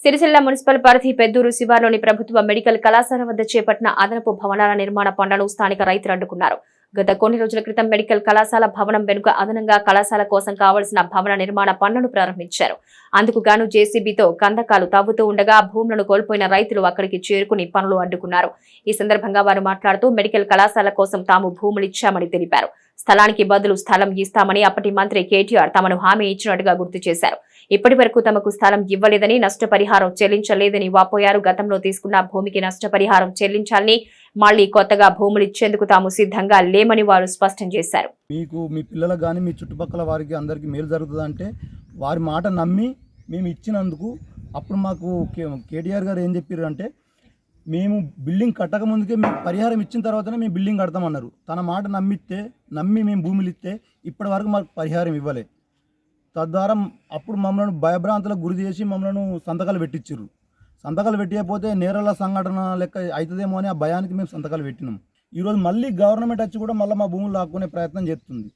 Sircilla municipal పరిధి పెద్దూరు శివార్లోని ప్రభుత్వ medical కళాశాల వద్ద చేపట్టిన అదనపు భవనాల నిర్మాణ పనులను స్థానిక రైతులు అడ్డుకున్నారు. గత కొన్ని రోజుల క్రితం మెడికల్ కళాశాల భవనం వెనుక అదనంగా కళాశాల కోసం కావలసిన భవన నిర్మాణ పనులను ప్రారంభించారు. అందుకు గాను జేసీబీతో కందకాలు తవ్వుతూ ఉండగా భూములను కోల్పోయిన రైతులు అక్కడికి చేరుకుని పనులు అడ్డుకున్నారు. ఈ సందర్భంగా వారు మాట్లాడుతూ మెడికల్ కళాశాల కోసం తాము భూములిచ్చామని తెలిపారు. స్థలానికి బదులు స్థలం ఇస్తామని అప్పటి మంత్రి కేటీఆర్ తమను హామీ ఇచ్చినట్టుగా గుర్తు చేశారు. ఇప్పటి వరకు తమకు స్థలం ఇవ్వలేదని, నష్టపరిహారం చెల్లించలేదని వాపోయారు. గతంలో తీసుకున్న భూమికి నష్టపరిహారం చెల్లించాలని, మళ్లీ కొత్తగా భూములు ఇచ్చేందుకు తాము సిద్ధంగా లేమని వారు స్పష్టం చేశారు. మీకు మీ పిల్లలకు కానీ మీ చుట్టుపక్కల వారికి అందరికీ మేలు జరుగుతుందంటే వారి మాట నమ్మి మేము ఇచ్చినందుకు అప్పుడు మాకు కేటీఆర్ గారు ఏం చెప్పారు అంటే, మేము బిల్డింగ్ కట్టక ముందుకే మేము పరిహారం ఇచ్చిన తర్వాతనే మేము బిల్డింగ్ కడతామన్నారు. తన మాట నమ్మి మేము భూములు ఇస్తే ఇప్పటి వరకు మాకు పరిహారం ఇవ్వలే. తద్వారా అప్పుడు మమ్మల్ని భయభ్రాంతులకు గురి చేసి మమ్మల్ని సంతకాలు పెట్టించారు. సంతకాలు పెట్టకపోతే నేరాల సంఘటన లెక్క అవుతుందేమో అని ఆ భయానికి మేము సంతకాలు పెట్టినాం. ఈరోజు మళ్ళీ గవర్నమెంట్ వచ్చి కూడా మళ్ళీ మా భూములు లాక్కునే ప్రయత్నం చేస్తుంది.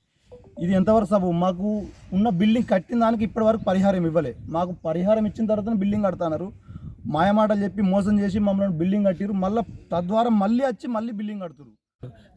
ఇది ఎంతవరకు సబు? మాకు ఉన్న బిల్డింగ్ కట్టిన దానికి ఇప్పటి వరకు పరిహారం ఇవ్వలే. మాకు పరిహారం ఇచ్చిన తర్వాత బిల్డింగ్ కడతారు. మాయమాటలు చెప్పి మోసం చేసి మమ్మల్ని బిల్డింగ్ కట్టిరు. మళ్ళీ తద్వారా మళ్ళీ వచ్చి మళ్ళీ బిల్డింగ్ కడుతురు.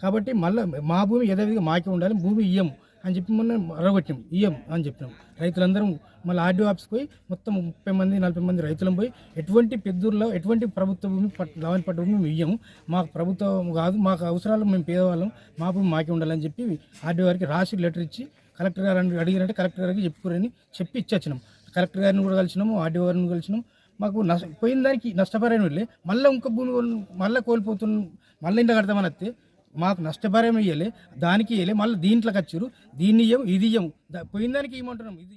కాబట్టి మళ్ళీ మా భూమి యథావిధిగా మాకే ఉండాలి, భూమి ఇయ్యం అని చెప్పి మొన్న అరగొట్టాం, ఇయ్యం అని చెప్పినాం. రైతులందరం మళ్ళీ ఆర్డీఓ ఆఫీస్కి పోయి మొత్తం 30 మంది 40 మంది రైతులను పోయి ఎటువంటి పెద్దూరులో ఎటువంటి ప్రభుత్వ భూమి లావని పట్టు భూమి మేము ఇయ్యము, మాకు ప్రభుత్వం కాదు, మాకు అవసరాలు మేము పేదవాళ్ళం, మా భూమి మాకే ఉండాలని చెప్పి ఆర్డీఓ గారికి రాసి లెటర్ ఇచ్చి కలెక్టర్ గారు అడిగినట్టే కలెక్టర్ గారికి చెప్పుకోరని చెప్పి ఇచ్చినాం. కలెక్టర్ గారిని కూడా కలిసినాము, ఆర్డీఓ గారిని కలిసినాం. మాకు పోయిన దానికి నష్టపరిహారం వెళ్ళి మళ్ళీ ఇంకో భూమి మళ్ళీ కోల్పోతున్నాం, మళ్ళీ ఇంట్లో కడతామని వస్తే మాకు నష్టపరిహారం ఇవ్వాలి, దానికి ఇవ్వాలి, మళ్ళీ దీంట్లోకి వచ్చారు. దీన్ని ఇయ్యం, ఇది ఇయ్యం, పోయిన దానికి ఇవ్వమంటున్నాం. ఇది